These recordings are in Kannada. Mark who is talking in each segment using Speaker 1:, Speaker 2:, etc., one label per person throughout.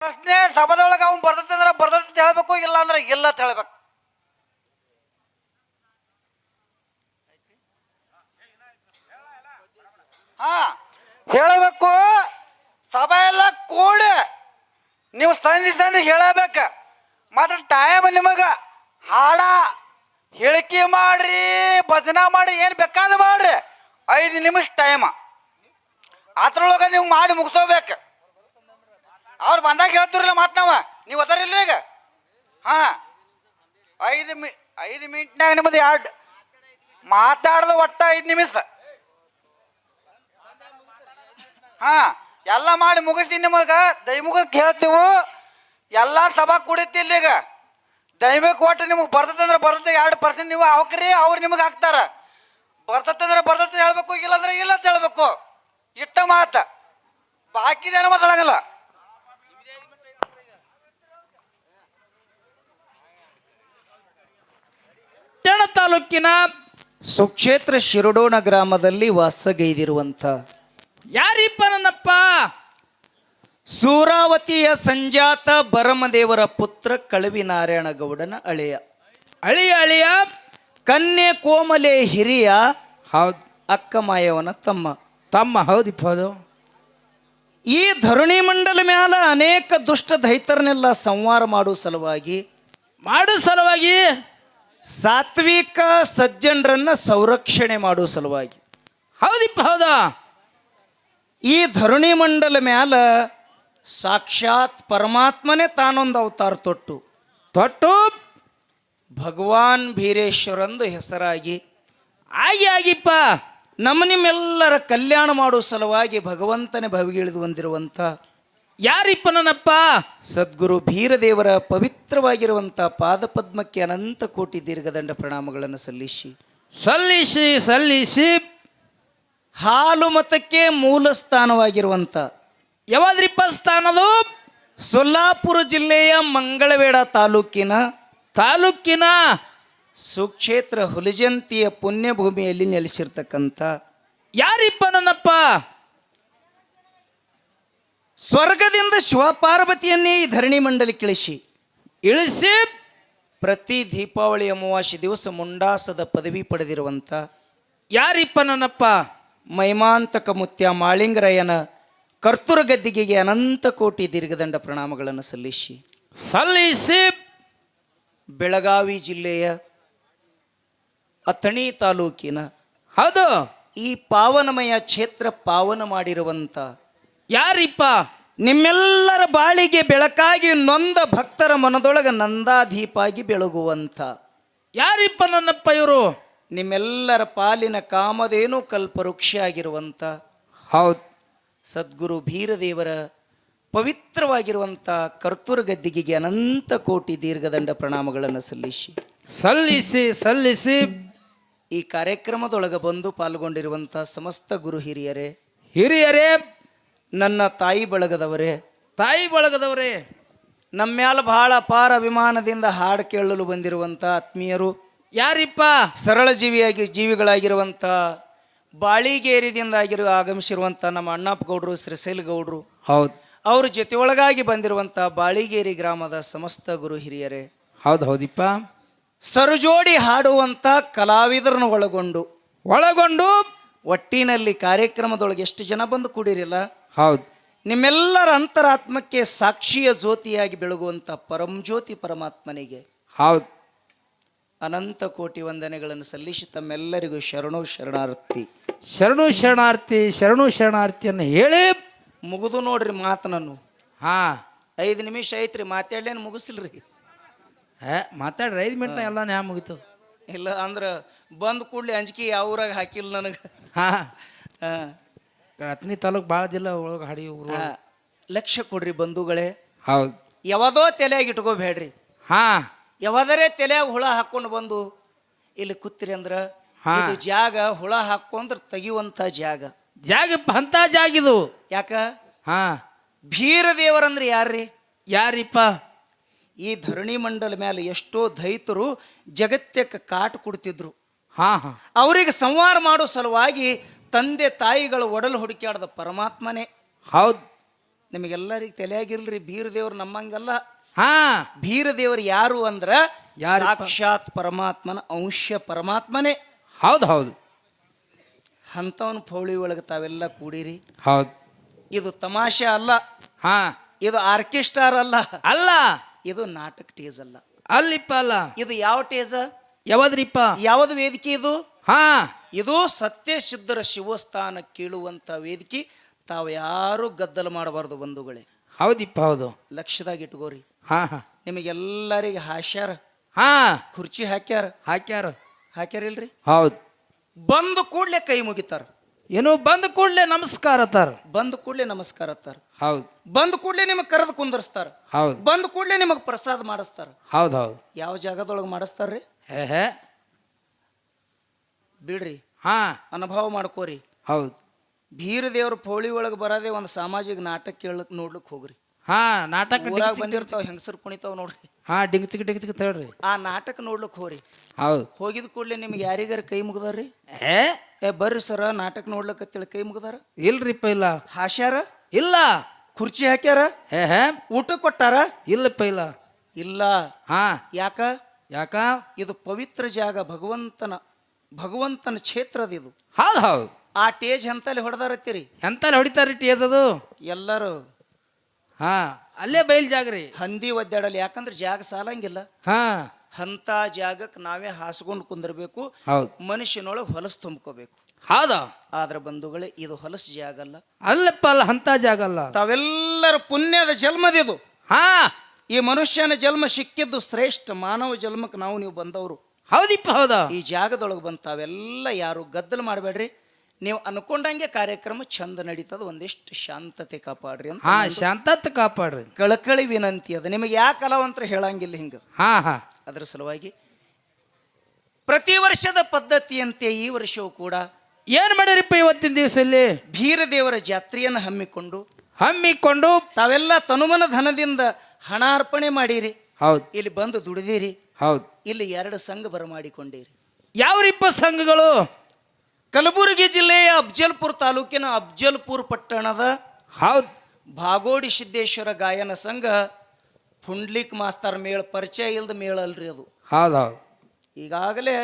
Speaker 1: ಪ್ರಶ್ನೆ ಸಭಾದೊಳಗೆ ಅವ್ನು ಬರ್ತೈತೆ ಅಂದ್ರೆ ಬರ್ತೈತೆ ಹೇಳ್ಬೇಕು, ಇಲ್ಲ ಅಂದ್ರೆ ಇಲ್ಲ ಅಂತ ಹೇಳ್ಬೇಕು. ಹಾ ಹೇಳಬೇಕು. ಸಭೆ ಎಲ್ಲ ಕೂಡಿ ನೀವು ಸಂಧಿ ಹೇಳಬೇಕು. ಮಾತ್ರ ಟೈಮ್ ನಿಮಗ ಹಾಡ ಹೇಳಿಕೆ ಮಾಡ್ರಿ, ಭಜನಾ ಮಾಡಿ, ಏನು ಬೇಕಾದ ಮಾಡ್ರಿ. 5 ನಿಮಿಷ ಟೈಮ್ ಅದ್ರೊಳಗೆ ನೀವು ಮಾಡಿ ಮುಗಿಸೋಬೇಕು. ಅವ್ರು ಬಂದಾಗ ಹೇಳ್ತಿರಲ್ಲ ಮಾತು ನೀವು ಅದರಿಲ್ಲ ಈಗ. ಹಾಂ 5 ಮಿನಿಟ್ನಾಗ ನಿಮ್ಮದು ಎರಡು ಮಾತಾಡ್ದು ಒಟ್ಟು 5 ನಿಮಿಷ. ಹಾಂ ಎಲ್ಲ ಮಾಡಿ ಮುಗಿಸಿ ನಿಮಗೆ ದೈಮುಖಕ್ಕೆ ಹೇಳ್ತೀವಿ. ಎಲ್ಲ ಸಭಾ ಕುಡಿತಿಲ್ಲ ಈಗ. ದೈವಕ್ಕೆ ಒಟ್ಟು ನಿಮಗೆ ಬರ್ತೈತೆ ಅಂದ್ರೆ ಬರ್ತೈತೆ, 2% ನೀವು ಅವಕ್ರಿ, ಅವ್ರು ನಿಮಗೆ ಹಾಕ್ತಾರ. ಬರ್ತೈತೆ ಅಂದ್ರೆ ಬರ್ತೈತೆ ಹೇಳ್ಬೇಕು, ಇಲ್ಲ ಅಂದ್ರೆ ಇಲ್ಲ ಅಂತ ಹೇಳ್ಬೇಕು. ಇಟ್ಟ ಮಾತು, ಬಾಕಿದೇನು ಮಾತಾಡಂಗಿಲ್ಲ.
Speaker 2: ತಾಲೂಕಿನ
Speaker 3: ಸುಕ್ಷೇತ್ರ ಶಿರಡೋಣ ಗ್ರಾಮದಲ್ಲಿ ವಾಸಗೈದಿರುವಂಥ
Speaker 2: ಯಾರಿಪ್ಪ ನನ್ನಪ್ಪ?
Speaker 3: ಸೂರಾವತಿಯ ಸಂಜಾತ ಬರಮದೇವರ ಪುತ್ರ ಕಳವಿ ನಾರಾಯಣ ಗೌಡನ ಅಳಿಯ
Speaker 2: ಅಳಿಯ
Speaker 3: ಕನ್ಯೆ ಕೋಮಲೆ ಹಿರಿಯ
Speaker 2: ಹೌದು,
Speaker 3: ಅಕ್ಕ ಮಾಯವನ ತಮ್ಮ.
Speaker 2: ಹೌದಿಪ್ಪ ಹೌದು.
Speaker 3: ಈ ಧರಣಿ ಮಂಡಲ ಮ್ಯಾಲ ಅನೇಕ ದುಷ್ಟ ದೈತರನ್ನೆಲ್ಲ ಸಂಹಾರ ಮಾಡುವ ಸಲುವಾಗಿ ಸಾತ್ವಿಕ ಸಜ್ಜನರನ್ನ ಸಂರಕ್ಷಣೆ ಮಾಡುವ ಸಲುವಾಗಿ
Speaker 2: ಹೌದಿಪ್ಪ ಹೌದಾ.
Speaker 3: ಈ ಧರಣಿ ಮಂಡಲ ಮ್ಯಾಲ ಸಾಕ್ಷಾತ್ ಪರಮಾತ್ಮನೇ ತಾನೊಂದು ಅವತಾರ ತೊಟ್ಟು ಭಗವಾನ್ ಬೀರೇಶ್ವರಂದು ಹೆಸರಾಗಿ
Speaker 2: ಆಗಿಪ್ಪ
Speaker 3: ನಿಮ್ಮೆಲ್ಲರ ಕಲ್ಯಾಣ ಮಾಡುವ ಸಲುವಾಗಿ ಭಗವಂತನೇ ಭವಿಗಿಳಿದು ಬಂದಿರುವಂಥ
Speaker 2: ಯಾರಿಪ್ಪ ನನ್ನಪ್ಪ?
Speaker 3: ಸದ್ಗುರು ಬೀರದೇವರ ಪವಿತ್ರವಾಗಿರುವಂಥ ಪಾದಪದ್ಮಕ್ಕೆ ಅನಂತ ಕೋಟಿ ದೀರ್ಘದಂಡ ಪ್ರಣಾಮಗಳನ್ನು
Speaker 2: ಸಲ್ಲಿಸಿ
Speaker 3: ಹಾಲು ಮತಕ್ಕೆ ಮೂಲ ಸ್ಥಾನವಾಗಿರುವಂಥ
Speaker 2: ಯಾವಾದ್ರಿಪ್ಪ ಸ್ಥಾನದು?
Speaker 3: ಸೊಲ್ಲಾಪುರ ಜಿಲ್ಲೆಯ ಮಂಗಳವೇಡ ತಾಲೂಕಿನ ಸುಕ್ಷೇತ್ರ ಹುಲಿಜಂತಿಯ ಪುಣ್ಯಭೂಮಿಯಲ್ಲಿ ನೆಲೆಸಿರ್ತಕ್ಕಂಥ
Speaker 2: ಯಾರಿಪ್ಪ ನನ್ನಪ್ಪ?
Speaker 3: ಸ್ವರ್ಗದಿಂದ ಶಿವಪಾರ್ವತಿಯನ್ನೇ ಈ ಧರಣಿ ಮಂಡಲಕ್ಕೆ ಇಳಿಸಿ ಪ್ರತಿ ದೀಪಾವಳಿ ಅಮಾವಾಸ್ಯೆ ದಿವಸ ಮುಂಡಾಸದ ಪದವಿ ಪಡೆದಿರುವಂಥ
Speaker 2: ಯಾರಿಪ್ಪ ನನ್ನಪ್ಪ?
Speaker 3: ಮೈಮಾಂತಕ ಮುತ್ಯ ಮಾಳಿಂಗರಾಯನ ಕರ್ತುರ ಗದ್ದಿಗೆಗೆ ಅನಂತ ಕೋಟಿ ದೀರ್ಘದಂಡ ಪ್ರಣಾಮಗಳನ್ನು ಸಲ್ಲಿಸಿ ಬೆಳಗಾವಿ ಜಿಲ್ಲೆಯ ಅಥಣಿ ತಾಲೂಕಿನ
Speaker 2: ಹೌದು
Speaker 3: ಈ ಪಾವನಮಯ ಕ್ಷೇತ್ರ ಪಾವನ ಮಾಡಿರುವಂಥ
Speaker 2: ಯಾರಿಪ್ಪ?
Speaker 3: ನಿಮ್ಮೆಲ್ಲರ ಬಾಳಿಗೆ ಬೆಳಕಾಗಿ ನೊಂದ ಭಕ್ತರ ಮನದೊಳಗ ನಂದಾದೀಪಾಗಿ ಬೆಳಗುವಂಥ
Speaker 2: ಯಾರಿಪ್ಪ ನನ್ನಪ್ಪ ಇವರು?
Speaker 3: ನಿಮ್ಮೆಲ್ಲರ ಪಾಲಿನ ಕಾಮಧೇನು ಕಲ್ಪವೃಕ್ಷ ಆಗಿರುವಂಥ
Speaker 2: ಹೌದು
Speaker 3: ಸದ್ಗುರು ಬೀರದೇವರ ಪವಿತ್ರವಾಗಿರುವಂಥ ಕರ್ತೂರ ಗದ್ದಿಗೆಗೆ ಅನಂತ ಕೋಟಿ ದೀರ್ಘದಂಡ ಪ್ರಣಾಮಗಳನ್ನು
Speaker 2: ಸಲ್ಲಿಸಿ
Speaker 3: ಈ ಕಾರ್ಯಕ್ರಮದೊಳಗೆ ಬಂದು ಪಾಲ್ಗೊಂಡಿರುವಂಥ ಸಮಸ್ತ ಗುರು ಹಿರಿಯರೇ, ನನ್ನ ತಾಯಿ ಬಳಗದವರೇ, ನಮ್ಮ್ಯಾಲ ಬಹಳ ಅಪಾರ ಅಭಿಮಾನದಿಂದ ಹಾಡು ಕೇಳಲು ಬಂದಿರುವಂಥ ಆತ್ಮೀಯರು
Speaker 2: ಯಾರಿಪ್ಪ?
Speaker 3: ಸರಳ ಜೀವಿಗಳಾಗಿರುವಂಥ ಬಾಳಿಗೇರಿದಿಂದ ಆಗಮಿಸಿರುವಂಥ ನಮ್ಮ ಅಣ್ಣಪ್ಪ ಗೌಡ್ರು, ಶ್ರೀಶೈಲ ಗೌಡ್ರು,
Speaker 2: ಹೌದು,
Speaker 3: ಅವ್ರ ಜೊತೆಯೊಳಗಾಗಿ ಬಂದಿರುವಂಥ ಬಾಳಿಗೇರಿ ಗ್ರಾಮದ ಸಮಸ್ತ ಗುರು ಹಿರಿಯರೇ,
Speaker 2: ಹೌದಿಪ್ಪ,
Speaker 3: ಸರುಜೋಡಿ ಹಾಡುವಂಥ ಕಲಾವಿದರನ್ನು ಒಳಗೊಂಡು ಒಟ್ಟಿನಲ್ಲಿ ಕಾರ್ಯಕ್ರಮದೊಳಗೆ ಎಷ್ಟು ಜನ ಬಂದು ಕೂಡಿರಿಲ್ಲ?
Speaker 2: ಹೌದು.
Speaker 3: ನಿಮ್ಮೆಲ್ಲರ ಅಂತರಾತ್ಮಕ್ಕೆ ಸಾಕ್ಷಿಯ ಜ್ಯೋತಿಯಾಗಿ ಬೆಳಗುವಂಥ ಪರಂಜ್ಯೋತಿ ಪರಮಾತ್ಮನಿಗೆ
Speaker 2: ಹೌದು
Speaker 3: ಅನಂತ ಕೋಟಿ ವಂದನೆಗಳನ್ನು ಸಲ್ಲಿಸಿ ತಮ್ಮೆಲ್ಲರಿಗೂ ಶರಣು
Speaker 2: ಶರಣಾರ್ಥಿಯನ್ನು ಹೇಳಿ
Speaker 3: ಮುಗಿದು ನೋಡ್ರಿ ಮಾತನನ್ನು. 5 ನಿಮಿಷ ಐತ್ರಿ, ಮಾತಾಡ್ಲೇನು ಮುಗಿಸಿಲ್ರಿ.
Speaker 2: ಮಾತಾಡ್ರಿ 5 ಮಿನಿಟ್ ಎಲ್ಲ ನ್ಯಾ ಮುಗಿತು.
Speaker 3: ಇಲ್ಲ ಅಂದ್ರೆ ಬಂದು ಕೂಡಲೇ ಅಂಜಿಕೆ ಯಾವ್ರಾಗ ಹಾಕಿಲ್ಲ ನನಗೆ.
Speaker 2: ಅಥಣಿ ತಾಲೂಕು ಭಾಳ ಜಿಲ್ಲಾ ಒಳಗೆ ಹಾಡಿ
Speaker 3: ಲಕ್ಷ್ಯ ಕೊಡ್ರಿ ಬಂಧುಗಳೇ.
Speaker 2: ಹೌದು,
Speaker 3: ಯಾವದೋ ತಲೆಯಾಗಿ ಇಟ್ಕೋಬೇಡ್ರಿ. ಯಾವದರೆ ತಲೆಯಾಗ ಹುಳ ಹಾಕೊಂಡು ಬಂದು ಇಲ್ಲಿ ಕೂತಿರಿ ಅಂದ್ರ ಇದು ಜಾಗ ಹುಳ ಹಾಕೊಂಡ್ರೆ ತೆಗಿಯುವಂತ ಜಾಗ
Speaker 2: ಅಂತ ಜಾಗಿದು.
Speaker 3: ಯಾಕ? ಬೀರದೇವರಂದ್ರೆ
Speaker 2: ಯಾರಿಪ್ಪ?
Speaker 3: ಈ ಧರಣಿ ಮಂಡಲ ಮೇಲೆ ಎಷ್ಟೋ ದೈತರು ಜಗತ್ಯಕ್ಕೆ ಕಾಟು ಕೊಡ್ತಿದ್ರು. ಅವರಿಗೆ ಸಂಹಾರ ಮಾಡೋ ಸಲುವಾಗಿ ತಂದೆ ತಾಯಿಗಳು ಒಡಲು ಹುಡುಕಾಡದ ಪರಮಾತ್ಮನೇ.
Speaker 2: ಹೌದು.
Speaker 3: ನಿಮಗೆಲ್ಲರಿಗೆ ತಲೆಯಾಗಿರ್ಲ್ರಿ ಬೀರ ದೇವ್ರು ನಮ್ಮಂಗಲ್ಲ.
Speaker 2: ಹಾ
Speaker 3: ಬೀರ ದೇವರು ಯಾರು ಅಂದ್ರ
Speaker 2: ಯಾರಪ್ಪ?
Speaker 3: ಸಾಕ್ಷಾತ್ ಪರಮಾತ್ಮನ ಅಂಶ ಪರಮಾತ್ಮನೇ.
Speaker 2: ಹೌದು ಹೌದು
Speaker 3: ಅಂಥವನ್ ಪೌಳಿ ಒಳಗೆ ತಾವೆಲ್ಲ ಕೂಡಿರಿ.
Speaker 2: ಹೌದು.
Speaker 3: ಇದು ತಮಾಷೆ ಅಲ್ಲ,
Speaker 2: ಹಾ
Speaker 3: ಇದು ಆರ್ಕೆಸ್ಟ್ರಾರ್ ಅಲ್ಲ,
Speaker 2: ಅಲ್ಲ
Speaker 3: ಇದು ನಾಟಕ ಟೇಜ್ ಅಲ್ಲ.
Speaker 2: ಅಲ್ಲಿಪ್ಪ ಅಲ್ಲ.
Speaker 3: ಇದು ಯಾವ ಟೇಜ,
Speaker 2: ಯಾವದ್ರಿಪ್ಪ?
Speaker 3: ಯಾವ್ದು ವೇದಿಕೆ ಇದು?
Speaker 2: ಹಾ
Speaker 3: ಇದು ಸತ್ಯಸಿದ್ಧರ ಶಿವಸ್ಥಾನ ಕೇಳುವಂತ ವೇದಿಕೆ. ತಾವು ಯಾರು ಗದ್ದಲ ಮಾಡಬಾರ್ದು ಬಂಧುಗಳೇ.
Speaker 2: ಹೌದಿಪ್ಪ ಹೌದು.
Speaker 3: ಲಕ್ಷದಾಗ ಇಟ್ಕೋರಿ.
Speaker 2: ಹಾ ಹಾ
Speaker 3: ನಿಮಗೆಲ್ಲರಿಗೆ ಹಾಸ್ಯಾರ,
Speaker 2: ಹಾ
Speaker 3: ಕುರ್ಚಿ ಹಾಕ್ಯಾರ,
Speaker 2: ಹಾಕ್ಯಾರಿಲ್ರಿ?
Speaker 3: ಹೌದು. ಬಂದು ಕೂಡ್ಲೆ ಕೈ ಮುಗಿತಾರ.
Speaker 2: ಏನು ಬಂದ ಕೂಡ್ಲೆ ನಮಸ್ಕಾರ ತಾರ.
Speaker 3: ಬಂದು ಕೂಡ್ಲೆ ನಮಸ್ಕಾರ ತಾರ.
Speaker 2: ಹೌದು.
Speaker 3: ಬಂದು ಕೂಡ್ಲೆ ನಿಮಗೆ ಕರೆದು ಕುಂದರ್ಸ್ತಾರ.
Speaker 2: ಹೌದು.
Speaker 3: ಬಂದು ಕೂಡ್ಲೆ ನಿಮಗ್ ಪ್ರಸಾದ ಮಾಡಿಸ್ತಾರ.
Speaker 2: ಹೌದು ಹೌದು.
Speaker 3: ಯಾವ ಜಾಗದೊಳಗೆ ಮಾಡಿಸ್ತಾರ್ರಿ?
Speaker 2: ಹೇ
Speaker 3: ಬಿಡ್ರಿ,
Speaker 2: ಹಾ
Speaker 3: ಅನುಭವ ಮಾಡ್ಕೋರಿ.
Speaker 2: ಹೌದು.
Speaker 3: ಬೀರ ದೇವ್ರ ಪೌಳಿ ಒಳಗೆ ಬರೋದೇ ಒಂದು ಸಾಮಾಜಿಕ ನಾಟಕ ಕೇಳಕ್ ನೋಡ್ಲಿಕ್ ಹೋಗ್ರಿ.
Speaker 2: ಹಾ ನಾಟಕ
Speaker 3: ಊರಾಗ ಬಂದಿರ್ತಾವ ಹೆಂಗಸರು ಕುಣಿತಾವ್ ನೋಡ್ರಿ.
Speaker 2: ಹಾ ಡಿಂಗ್ಚಿಕ್ ಹೇಳ್ರಿ.
Speaker 3: ಆ ನಾಟಕ ನೋಡ್ಲಿಕ್ ಹೋಗ್ರಿ.
Speaker 2: ಹೌದು.
Speaker 3: ಹೋಗಿದ ಕೂಡ್ಲೆ ನಿಮ್ಗೆ ಯಾರಿಗಾರ ಕೈ ಮುಗ್ದಾರ್ರಿ?
Speaker 2: ಏ
Speaker 3: ಬರ್ರಿ ಸರ ನಾಟಕ ನೋಡ್ಲಕ್ಕತ್ತೇಳಿ ಕೈ ಮುಗ್ದಾರ?
Speaker 2: ಇಲ್ರಿಪ್ಪ ಇಲ್ಲ.
Speaker 3: ಹಾಸ್ಯಾರ?
Speaker 2: ಇಲ್ಲ.
Speaker 3: ಕುರ್ಚಿ ಹಾಕ್ಯಾರ?
Speaker 2: ಹೇ
Speaker 3: ಊಟ ಕೊಟ್ಟಾರ?
Speaker 2: ಇಲ್ಲಪ್ಪ ಇಲ್ಲ.
Speaker 3: ಇಲ್ಲ.
Speaker 2: ಹಾ
Speaker 3: ಯಾಕ?
Speaker 2: ಯಾಕ?
Speaker 3: ಇದು ಪವಿತ್ರ ಜಾಗ, ಭಗವಂತನ ಕ್ಷೇತ್ರದ ಇದು.
Speaker 2: ಹೌದು ಹೌದು.
Speaker 3: ಆ ಟೇಜ್ ಎಂತಲ್ಲಿ ಹೊಡೆದಾರತ್ತೀರಿ?
Speaker 2: ಎಂತಲ್ಲಿ ಹೊಡಿತಾರ್ರಿ ಟೇಜ್ ಅದು?
Speaker 3: ಎಲ್ಲರೂ
Speaker 2: ಹಾ ಅಲ್ಲೇ ಬಯಲ್ ಜಾಗ್ರಿ.
Speaker 3: ಹಂದಿ ಒದ್ದಾಡಲ್ಲ, ಯಾಕಂದ್ರೆ ಜಾಗ ಸಾಲಂಗಿಲ್ಲ.
Speaker 2: ಹಾ
Speaker 3: ಅಂತ ಜಾಗಕ್ಕೆ ನಾವೇ ಹಾಸ್ಕೊಂಡು ಕುಂದಿರ್ಬೇಕು.
Speaker 2: ಹೌದು.
Speaker 3: ಮನುಷ್ಯನೊಳಗೆ ಹೊಲಸು ತುಂಬ್ಕೋಬೇಕು.
Speaker 2: ಹೌದಾ?
Speaker 3: ಆದ್ರೆ ಬಂಧುಗಳೇ, ಇದು ಹೊಲಸು ಜಾಗ ಅಲ್ಲ.
Speaker 2: ಅಲ್ಲಪ್ಪ ಅಲ್ಲ, ಅಂತ ಜಾಗ ಅಲ್ಲ.
Speaker 3: ತಾವೆಲ್ಲರ ಪುಣ್ಯದ ಜನ್ಮದಿದು.
Speaker 2: ಹಾ
Speaker 3: ಈ ಮನುಷ್ಯನ ಜನ್ಮ ಸಿಕ್ಕಿದ್ದು ಶ್ರೇಷ್ಠ ಮಾನವ ಜನ್ಮಕ್ಕೆ ನೀವು ಬಂದವರು.
Speaker 2: ಹೌದಿಪ್ಪ ಹೌದಾ.
Speaker 3: ಈ ಜಾಗದೊಳಗೆ ಬಂದು ತಾವೆಲ್ಲ ಯಾರು ಗದ್ದಲ ಮಾಡಬೇಡ್ರಿ. ನೀವು ಅನ್ಕೊಂಡಂಗೆ ಕಾರ್ಯಕ್ರಮ ಚಂದ ನಡೀತದ. ಒಂದಿಷ್ಟು ಶಾಂತತೆ ಕಾಪಾಡ್ರಿ ಅಂತ.
Speaker 2: ಹಾ ಶಾಂತತೆ ಕಾಪಾಡ್ರಿ.
Speaker 3: ಕಳಕಳಿ ವಿನಂತಿ ಅದ. ನಿಮಗೆ ಯಾವ ಕಲಾವಂತರ ಹೇಳಂಗಿಲ್ಲ ಹಿಂಗ.
Speaker 2: ಹಾ ಹಾ
Speaker 3: ಅದರ ಸಲುವಾಗಿ ಪ್ರತಿ ವರ್ಷದ ಪದ್ಧತಿಯಂತೆ ಈ ವರ್ಷವೂ ಕೂಡ
Speaker 2: ಏನ್ ಮಾಡಿರಿಪ್ಪ ಇವತ್ತಿನ ದಿವಸಲ್ಲಿ?
Speaker 3: ಬೀರ ದೇವರ ಜಾತ್ರೆಯನ್ನು
Speaker 2: ಹಮ್ಮಿಕೊಂಡು
Speaker 3: ತಾವೆಲ್ಲ ತನುಮನ ಧನದಿಂದ ಹಣ ಅರ್ಪಣೆ ಮಾಡಿರಿ.
Speaker 2: ಹೌದು.
Speaker 3: ಇಲ್ಲಿ ಬಂದು ದುಡಿದಿರಿ.
Speaker 2: ಹೌದು.
Speaker 3: ಇಲ್ಲಿ 2 ಸಂಘ ಬರಮಾಡಿಕೊಂಡಿರಿ.
Speaker 2: ಯಾವ್ರಿಪ್ಪ ಸಂಘಗಳು?
Speaker 3: ಕಲಬುರಗಿ ಜಿಲ್ಲೆಯ ಅಫ್ಜಲ್ಪುರ ತಾಲೂಕಿನ ಅಫ್ಜಲ್ಪುರ ಪಟ್ಟಣದ
Speaker 2: ಹೌದು
Speaker 3: ಭಾಗೋಡಿ ಸಿದ್ದೇಶ್ವರ ಗಾಯನ ಸಂಘ. ಪುಂಡ್ಲಿಕ್ ಮಾಸ್ತರ್ ಮೇಳ ಪರಿಚಯ ಇಲ್ದ ಮೇಳ ಅಲ್ರಿ ಅದು.
Speaker 2: ಹೌದೌದು.
Speaker 3: ಈಗಾಗಲೇ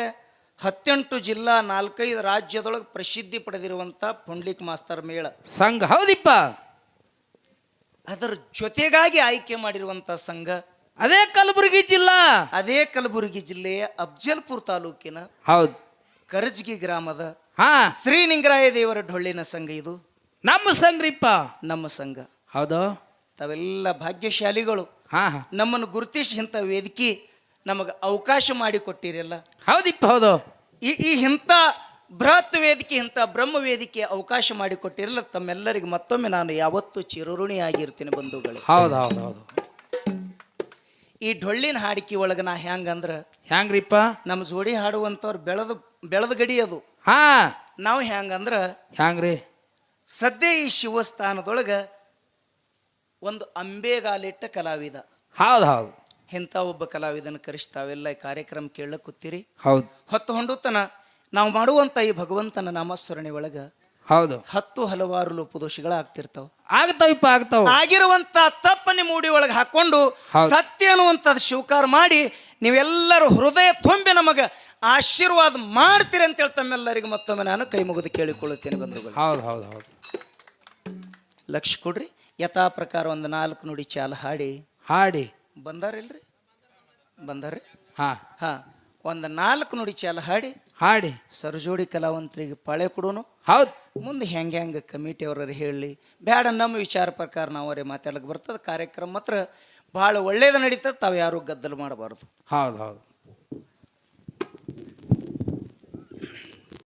Speaker 3: 18 ಜಿಲ್ಲಾ 4-5 ರಾಜ್ಯದೊಳಗೆ ಪ್ರಸಿದ್ಧಿ ಪಡೆದಿರುವಂತ ಪುಂಡ್ಲಿಕ್ ಮಾಸ್ತರ್ ಮೇಳ
Speaker 2: ಸಂಘ. ಹೌದಿಪ್ಪ.
Speaker 3: ಅದರ ಜೊತೆಗಾಗಿ ಆಯ್ಕೆ ಮಾಡಿರುವಂತ ಸಂಘ
Speaker 2: ಅದೇ ಕಲಬುರಗಿ ಜಿಲ್ಲಾ,
Speaker 3: ಅದೇ ಕಲಬುರಗಿ ಜಿಲ್ಲೆಯ ಅಫ್ಜಲ್ಪುರ ತಾಲೂಕಿನ
Speaker 2: ಹೌದು
Speaker 3: ಕರಜಗಿ ಗ್ರಾಮದ
Speaker 2: ಹಾ
Speaker 3: ಶ್ರೀ ನಿಂಗರಾಯ ದೇವರ ಢೊಳ್ಳಿನ ಸಂಘ. ಇದು
Speaker 2: ನಮ್ಮ ಸಂಘ್ರಿಪ್ಪ,
Speaker 3: ನಮ್ಮ ಸಂಘ.
Speaker 2: ಹೌದು.
Speaker 3: ತಾವೆಲ್ಲ ಭಾಗ್ಯಶಾಲಿಗಳು.
Speaker 2: ಹಾ ಹಾ
Speaker 3: ನಮ್ಮನ್ನು ಗುರುತಿಸಿ ಇಂಥ ವೇದಿಕೆ ನಮಗೆ ಅವಕಾಶ ಮಾಡಿ ಕೊಟ್ಟಿರಲ್ಲ.
Speaker 2: ಹೌದಿಪ್ಪ ಹೌದು.
Speaker 3: ಈ ಇಂಥ ಬೃಹತ್ ವೇದಿಕೆ, ಇಂಥ ಬ್ರಹ್ಮ ವೇದಿಕೆ ಅವಕಾಶ ಮಾಡಿ ಕೊಟ್ಟಿರಲ್ಲ. ತಮ್ಮೆಲ್ಲರಿಗೆ ಮತ್ತೊಮ್ಮೆ ನಾನು ಯಾವತ್ತೂ ಚಿರಋಣಿ ಆಗಿರ್ತೀನಿ ಬಂಧುಗಳು.
Speaker 2: ಹೌದು ಹೌದು ಹೌದು.
Speaker 3: ಈ ಡೊಳ್ಳಿನ ಹಾಡಿಕೆ ಒಳಗೆ ನಾ ಹೆಂಗಂದ್ರ,
Speaker 2: ಹ್ಯಾಂಗ್ರಿಪ್ಪ?
Speaker 3: ನಮ್ಮ ಜೋಡಿ ಹಾಡುವಂಥವ್ರು ಬೆಳೆದ ಗಡಿ ಅದು.
Speaker 2: ಹಾ
Speaker 3: ನಾವು ಹೆಂಗಂದ್ರ
Speaker 2: ಹ್ಯಾಂಗ್ರಿ?
Speaker 3: ಸದ್ಯ ಈ ಶಿವಸ್ಥಾನದೊಳಗೆ ಒಂದು ಅಂಬೆಗಾಲಿಟ್ಟ ಕಲಾವಿದ.
Speaker 2: ಹೌದು ಹೌದು.
Speaker 3: ಇಂಥ ಒಬ್ಬ ಕಲಾವಿದನ ಕರೆಸ್ತಾವೆಲ್ಲ ಈ ಕಾರ್ಯಕ್ರಮ ಕೇಳಕ್ ಕೂತೀರಿ.
Speaker 2: ಹೌದು.
Speaker 3: ಹೊತ್ತು ಹೊಂಡುತನ ನಾವು ಮಾಡುವಂತ ಈ ಭಗವಂತನ ನಾಮಸ್ಮರಣೆ ಒಳಗ
Speaker 2: ಹೌದು
Speaker 3: 10 ಹಲವಾರು ಲೋಪದೋಷಗಳ ಆಗ್ತಿರ್ತಾವ.
Speaker 2: ಆಗ್ತಾವಿಪ್ಪ ಆಗ್ತಾವ.
Speaker 3: ಆಗಿರುವಂತ ತಪ್ಪನಿ ಮೂಡಿ ಒಳಗೆ ಹಾಕೊಂಡು ಸತ್ಯ ಅನ್ನುವಂಥದ್ದು ಸ್ವೀಕಾರ ಮಾಡಿ ನೀವೆಲ್ಲರೂ ಹೃದಯ ತುಂಬಿ ನಮಗ ಆಶೀರ್ವಾದ ಮಾಡ್ತೀರಿ ಅಂತೇಳಿ ತಮ್ಮೆಲ್ಲರಿಗೆ ಮತ್ತೊಮ್ಮೆ ನಾನು ಕೈ ಮುಗಿದು ಕೇಳಿಕೊಳ್ಳುತ್ತೇನೆ ಬಂಧುಗಳು.
Speaker 2: ಹೌದು ಹೌದು ಹೌದು.
Speaker 3: ಲಕ್ಷ್ಯ ಕೊಡ್ರಿ. ಯಥಾ ಪ್ರಕಾರ ಒಂದು 4 ನುಡಿ ಚಾಲ
Speaker 2: ಹಾಡಿ
Speaker 3: ಬಂದಾರಿಲ್ರಿ? ಬಂದಾರ್ರಿ?
Speaker 2: ಹಾ
Speaker 3: ಹಾ, ಒಂದು 4 ನುಡಿ ಚಾಲ ಹಾಡಿ ಸರಜೋಡಿ ಕಲಾವಂತರಿಗೆ ಪಾಳೆ ಕೊಡೋನು.
Speaker 2: ಹೌದು.
Speaker 3: ಮುಂದೆ ಹೆಂಗೆ ಕಮಿಟಿ ಅವರ ಹೇಳಿ ಬೇಡ, ನಮ್ಮ ವಿಚಾರ ಪ್ರಕಾರ ನಾವು ಅವರೇ ಮಾತಾಡಕ್ಕೆ ಬರ್ತದೆ. ಕಾರ್ಯಕ್ರಮ ಮಾತ್ರ ಭಾಳ ಒಳ್ಳೇದು ನಡೀತದೆ. ತಾವು ಯಾರು ಗದ್ದಲು ಮಾಡಬಾರ್ದು.
Speaker 2: ಹೌದು ಹೌದು.